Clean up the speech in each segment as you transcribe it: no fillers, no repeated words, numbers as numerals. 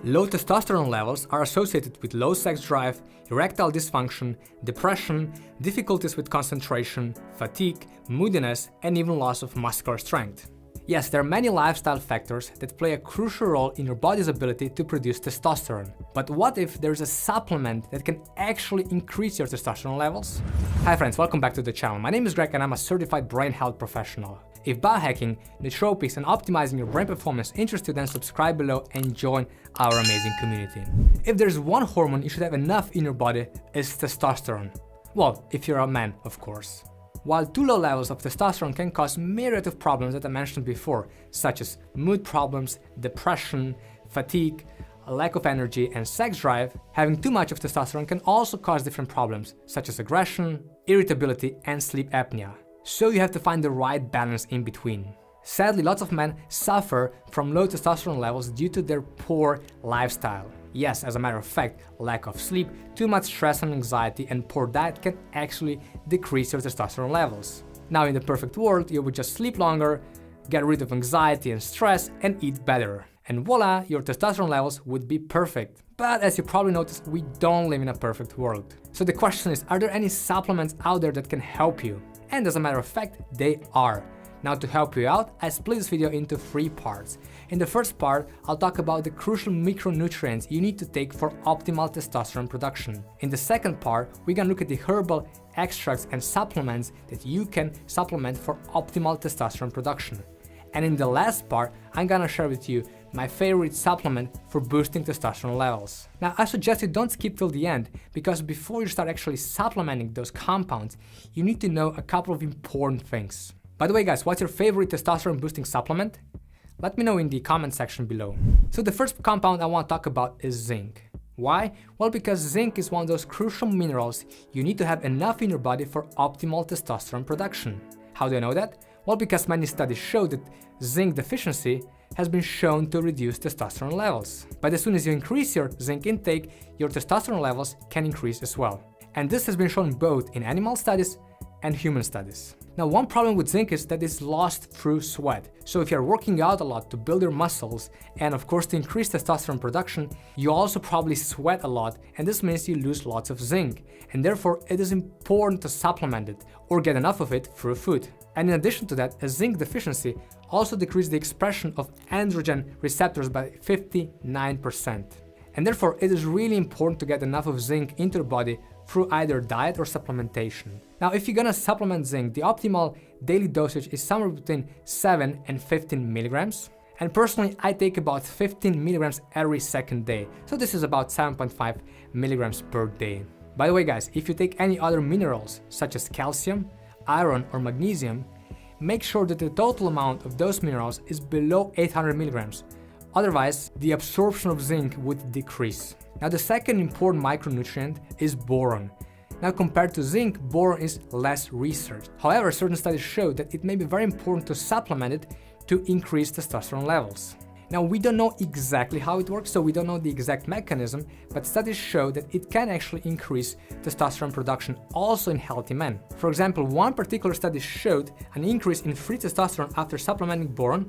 Low testosterone levels are associated with low sex drive, erectile dysfunction, depression, difficulties with concentration, fatigue, moodiness, and even loss of muscular strength. Yes, there are many lifestyle factors that play a crucial role in your body's ability to produce testosterone. But what if there's a supplement that can actually increase your testosterone levels? Hi friends, welcome back to the channel. My name is Greg and I'm a certified brain health professional. If biohacking, nootropics, and optimizing your brain performance interest you, then subscribe below and join our amazing community. If there's one hormone you should have enough in your body, it's testosterone. Well, if you're a man, of course. While too low levels of testosterone can cause myriad of problems that I mentioned before, such as mood problems, depression, fatigue, a lack of energy, and sex drive, having too much of testosterone can also cause different problems, such as aggression, irritability, and sleep apnea. So you have to find the right balance in between. Sadly, lots of men suffer from low testosterone levels due to their poor lifestyle. Yes, as a matter of fact, lack of sleep, too much stress and anxiety, and poor diet can actually decrease your testosterone levels. Now, in the perfect world, you would just sleep longer, get rid of anxiety and stress, and eat better. And voila, your testosterone levels would be perfect. But as you probably noticed, we don't live in a perfect world. So the question is, are there any supplements out there that can help you? And as a matter of fact, they are. Now, to help you out, I split this video into 3 parts. In the first part, I'll talk about the crucial micronutrients you need to take for optimal testosterone production. In the second part, we're gonna look at the herbal extracts and supplements that you can supplement for optimal testosterone production. And in the last part, I'm gonna share with you my favorite supplement for boosting testosterone levels. Now, I suggest you don't skip till the end, because before you start actually supplementing those compounds, you need to know a couple of important things. By the way guys, what's your favorite testosterone boosting supplement? Let me know in the comment section below. So the first compound I want to talk about is zinc. Why? Well, because zinc is one of those crucial minerals you need to have enough in your body for optimal testosterone production. How do I know that? Well, because many studies show that zinc deficiency has been shown to reduce testosterone levels. But as soon as you increase your zinc intake, your testosterone levels can increase as well. And this has been shown both in animal studies and human studies. Now, one problem with zinc is that it's lost through sweat. So if you're working out a lot to build your muscles and of course to increase testosterone production, you also probably sweat a lot, and this means you lose lots of zinc. And therefore it is important to supplement it or get enough of it through food. And in addition to that, a zinc deficiency also decreases the expression of androgen receptors by 59%. And therefore it is really important to get enough of zinc into your body through either diet or supplementation. Now, if you're gonna supplement zinc, the optimal daily dosage is somewhere between 7 and 15 milligrams. And personally, I take about 15 milligrams every second day. So this is about 7.5 milligrams per day. By the way guys, if you take any other minerals such as calcium, iron, or magnesium, make sure that the total amount of those minerals is below 800 milligrams. Otherwise, the absorption of zinc would decrease. Now, the second important micronutrient is boron. Now, compared to zinc, boron is less researched. However, certain studies show that it may be very important to supplement it to increase testosterone levels. Now, we don't know exactly how it works, so we don't know the exact mechanism, but studies show that it can actually increase testosterone production also in healthy men. For example, one particular study showed an increase in free testosterone after supplementing boron,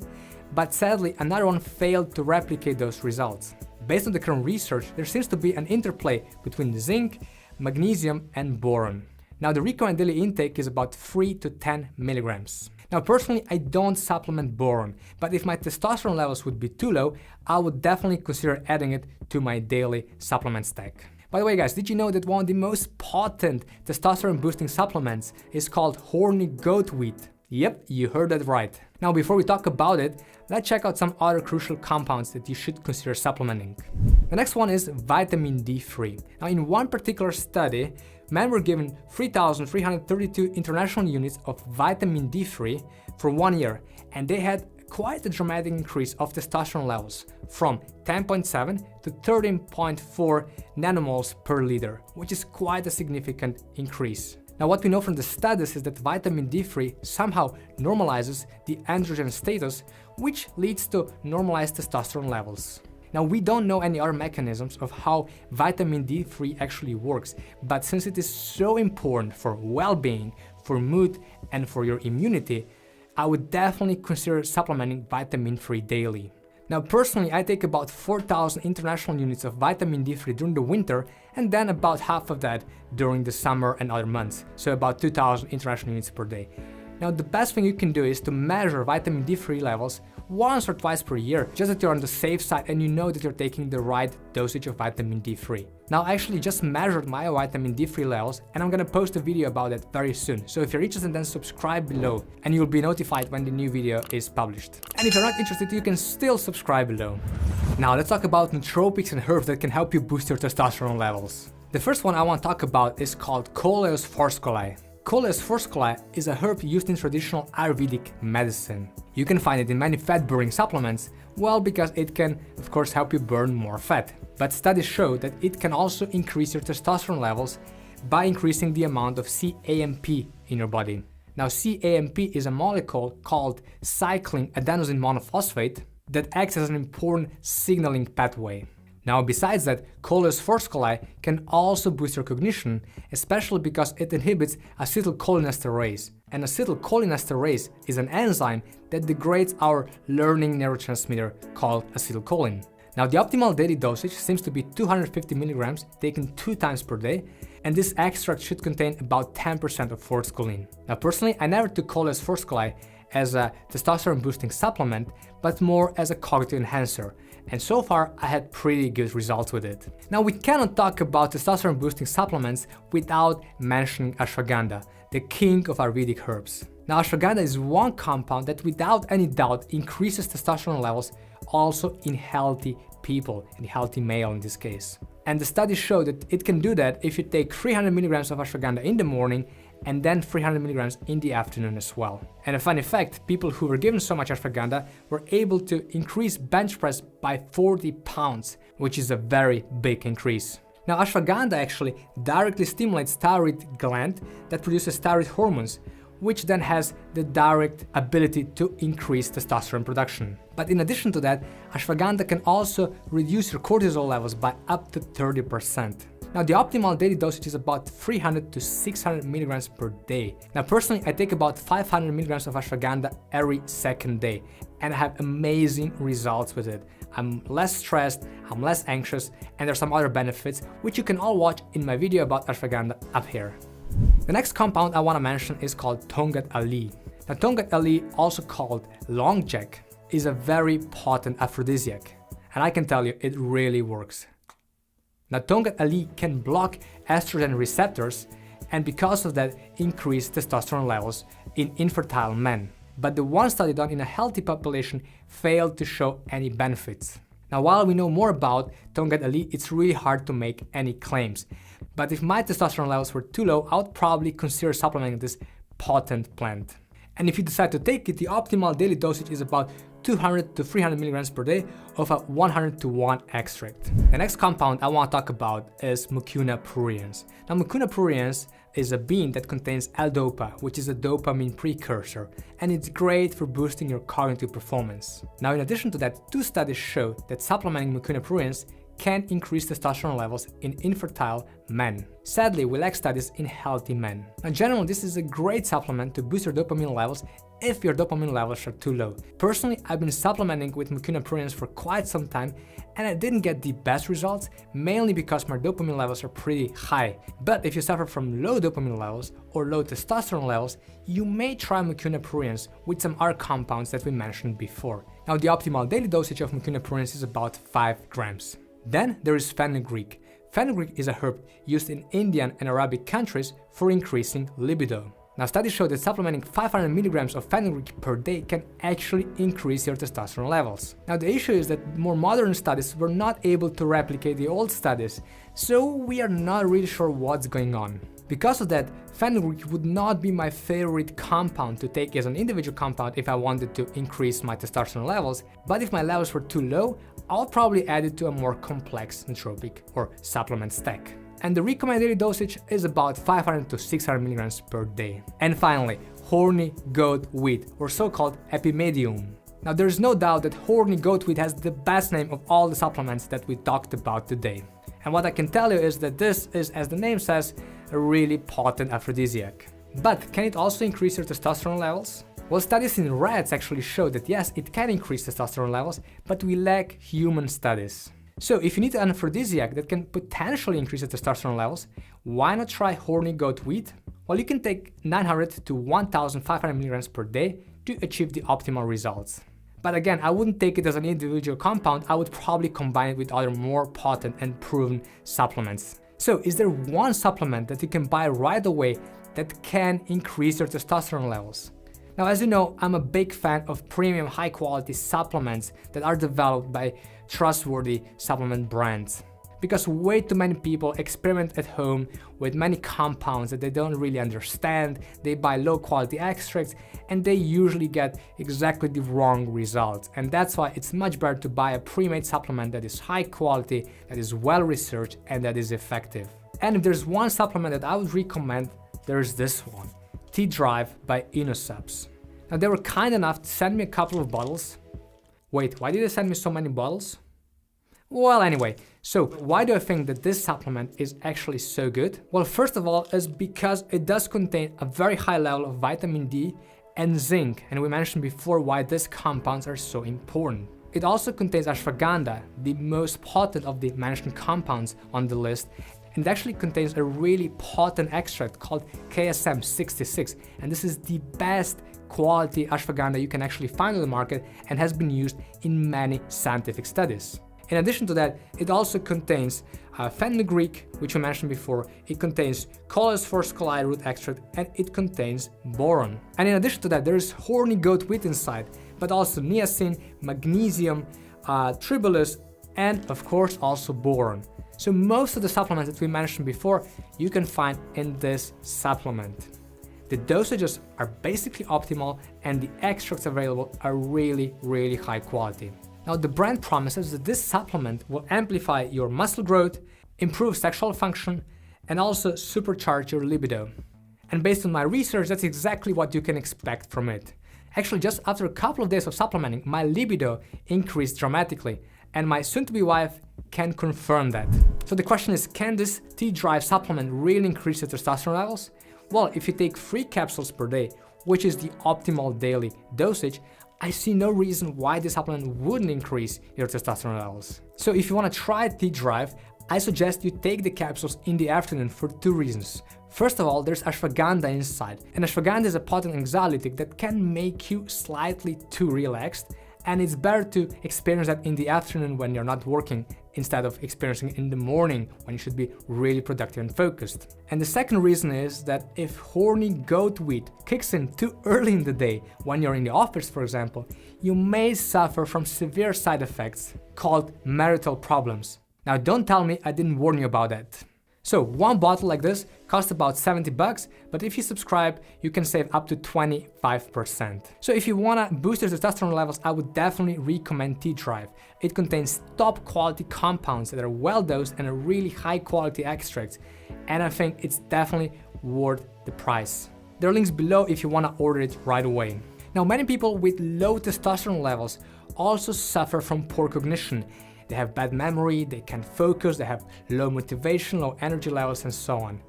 but sadly another one failed to replicate those results. Based on the current research, there seems to be an interplay between zinc, magnesium, and boron. Now, the recommended daily intake is about 3 to 10 milligrams. Now, personally, I don't supplement boron, but if my testosterone levels would be too low, I would definitely consider adding it to my daily supplement stack. By the way guys, did you know that one of the most potent testosterone boosting supplements is called horny goat wheat? Yep, you heard that right. Now, before we talk about it, let's check out some other crucial compounds that you should consider supplementing. The next one is vitamin D3. Now, in one particular study, men were given 3,332 international units of vitamin D3 for 1 year, and they had quite a dramatic increase of testosterone levels from 10.7 to 13.4 nanomoles per liter, which is quite a significant increase. Now, what we know from the studies is that vitamin D3 somehow normalizes the androgen status, which leads to normalized testosterone levels. Now, we don't know any other mechanisms of how vitamin D3 actually works, but since it is so important for well-being, for mood, and for your immunity, I would definitely consider supplementing vitamin D3 daily. Now personally, I take about 4,000 international units of vitamin D3 during the winter and then about half of that during the summer and other months, so about 2,000 international units per day. Now the best thing you can do is to measure vitamin D3 levels once or twice per year, just that you're on the safe side and you know that you're taking the right dosage of vitamin D3. Now I actually just measured my vitamin D3 levels and I'm gonna post a video about that very soon. So if you're interested, then subscribe below and you'll be notified when the new video is published. And if you're not interested, you can still subscribe below. Now let's talk about nootropics and herbs that can help you boost your testosterone levels. The first one I want to talk about is called Coleus forscolai. Coleus forscolai is a herb used in traditional Ayurvedic medicine. You can find it in many fat-burning supplements, well, because it can, of course, help you burn more fat. But studies show that it can also increase your testosterone levels by increasing the amount of CAMP in your body. Now, CAMP is a molecule called cycling adenosine monophosphate that acts as an important signaling pathway. Now, besides that, Coleus forscolai can also boost your cognition, especially because it inhibits acetylcholinesterase. And acetylcholinesterase is an enzyme that degrades our learning neurotransmitter called acetylcholine. Now, the optimal daily dosage seems to be 250 mg taken 2 times per day, and this extract should contain about 10% of forskolin. Now, personally, I never took Coleus forscolai as a testosterone boosting supplement, but more as a cognitive enhancer. And so far, I had pretty good results with it. Now, we cannot talk about testosterone boosting supplements without mentioning ashwagandha, the king of Ayurvedic herbs. Now, ashwagandha is one compound that without any doubt increases testosterone levels also in healthy people, in healthy male in this case. And the studies show that it can do that if you take 300 mg of ashwagandha in the morning and then 300 mg in the afternoon as well. And a funny fact, people who were given so much ashwagandha were able to increase bench press by 40 pounds, which is a very big increase. Now, ashwagandha actually directly stimulates thyroid gland that produces thyroid hormones, which then has the direct ability to increase testosterone production. But in addition to that, ashwagandha can also reduce your cortisol levels by up to 30%. Now, the optimal daily dosage is about 300 to 600 mg per day. Now, personally, I take about 500 mg of ashwagandha every second day, and I have amazing results with it. I'm less stressed, I'm less anxious, and there's some other benefits, which you can all watch in my video about ashwagandha up here. The next compound I want to mention is called Tongat Ali. Now, Tongat Ali, also called Long Jack, is a very potent aphrodisiac, and I can tell you it really works. Now, Tongat Ali can block estrogen receptors and because of that increase testosterone levels in infertile men. But the one study done in a healthy population failed to show any benefits. Now, while we know more about Tongat Ali, it's really hard to make any claims. But if my testosterone levels were too low, I would probably consider supplementing this potent plant. And if you decide to take it, the optimal daily dosage is about 200 to 300 mg per day of a 100:1 extract. The next compound I want to talk about is Mucuna pruriens. Now, Mucuna pruriens is a bean that contains L-dopa, which is a dopamine precursor, and it's great for boosting your cognitive performance. Now, in addition to that, 2 studies show that supplementing Mucuna pruriens can increase testosterone levels in infertile men. Sadly, we lack studies in healthy men. In general, this is a great supplement to boost your dopamine levels if your dopamine levels are too low. Personally, I've been supplementing with Mucuna pruriens for quite some time and I didn't get the best results, mainly because my dopamine levels are pretty high. But if you suffer from low dopamine levels or low testosterone levels, you may try Mucuna pruriens with some other compounds that we mentioned before. Now, the optimal daily dosage of Mucuna pruriens is about 5 grams. Then there is fenugreek. Fenugreek is a herb used in Indian and Arabic countries for increasing libido. Now, studies show that supplementing 500 mg of fenugreek per day can actually increase your testosterone levels. Now, the issue is that more modern studies were not able to replicate the old studies, so we are not really sure what's going on. Because of that, fenugreek would not be my favorite compound to take as an individual compound if I wanted to increase my testosterone levels, but if my levels were too low, I'll probably add it to a more complex nootropic or supplement stack. And the recommended daily dosage is about 500 to 600 mg per day. And finally, horny goat wheat, or so-called epimedium. Now, there's no doubt that horny goat wheat has the best name of all the supplements that we talked about today. And what I can tell you is that this is, as the name says, a really potent aphrodisiac. But can it also increase your testosterone levels? Well, studies in rats actually show that yes, it can increase testosterone levels, but we lack human studies. So if you need an aphrodisiac that can potentially increase the testosterone levels, why not try horny goat wheat? Well, you can take 900 to 1500 milligrams per day to achieve the optimal results. But again, I wouldn't take it as an individual compound, I would probably combine it with other more potent and proven supplements. So is there one supplement that you can buy right away that can increase your testosterone levels? Now, as you know, I'm a big fan of premium high quality supplements that are developed by trustworthy supplement brands. Because way too many people experiment at home with many compounds that they don't really understand, they buy low quality extracts, and they usually get exactly the wrong results. And that's why it's much better to buy a pre-made supplement that is high quality, that is well researched, and that is effective. And if there's one supplement that I would recommend, there's this one, T-Drive by InnoSubs. Now they were kind enough to send me a couple of bottles. Wait, why did they send me so many bottles? Well, anyway, so why do I think that this supplement is actually so good? Well, first of all, is because it does contain a very high level of vitamin D and zinc, and we mentioned before why these compounds are so important. It also contains ashwagandha, the most potent of the mentioned compounds on the list, and it actually contains a really potent extract called KSM 66, and this is the best quality ashwagandha you can actually find on the market and has been used in many scientific studies. In addition to that, it also contains fenugreek, which we mentioned before, it contains Cholesterol scoli root extract, and it contains boron. And in addition to that, there is horny goat wheat inside, but also niacin, magnesium, tribulus, and of course also boron. So most of the supplements that we mentioned before, you can find in this supplement. The dosages are basically optimal and the extracts available are really, really high quality. Now, the brand promises that this supplement will amplify your muscle growth, improve sexual function, and also supercharge your libido. And based on my research, that's exactly what you can expect from it. Actually, just after a couple of days of supplementing, my libido increased dramatically, and my soon-to-be wife can confirm that. So the question is, can this T-Drive supplement really increase your testosterone levels? Well, if you take 3 capsules per day, which is the optimal daily dosage, I see no reason why this supplement wouldn't increase your testosterone levels. So if you want to try T-Drive, I suggest you take the capsules in the afternoon for 2 reasons. First of all, there's ashwagandha inside, and ashwagandha is a potent anxiolytic that can make you slightly too relaxed, and it's better to experience that in the afternoon when you're not working instead of experiencing it in the morning when you should be really productive and focused. And the second reason is that if horny goat wheat kicks in too early in the day when you're in the office, for example, you may suffer from severe side effects called marital problems. Now don't tell me I didn't warn you about that. So one bottle like this costs about 70 bucks, but if you subscribe, you can save up to 25%. So if you wanna boost your testosterone levels, I would definitely recommend T-Drive. It contains top quality compounds that are well dosed and a really high quality extracts, and I think it's definitely worth the price. There are links below if you wanna order it right away. Now, many people with low testosterone levels also suffer from poor cognition. They have bad memory, they can't focus, they have low motivation, low energy levels, and so on.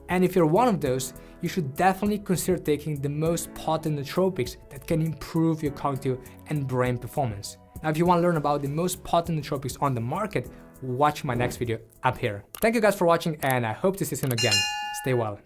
And if you're one of those, you should definitely consider taking the most potent nootropics that can improve your cognitive and brain performance. Now, if you want to learn about the most potent nootropics on the market, watch my next video up here. Thank you guys for watching, and I hope to see you soon again. Stay well.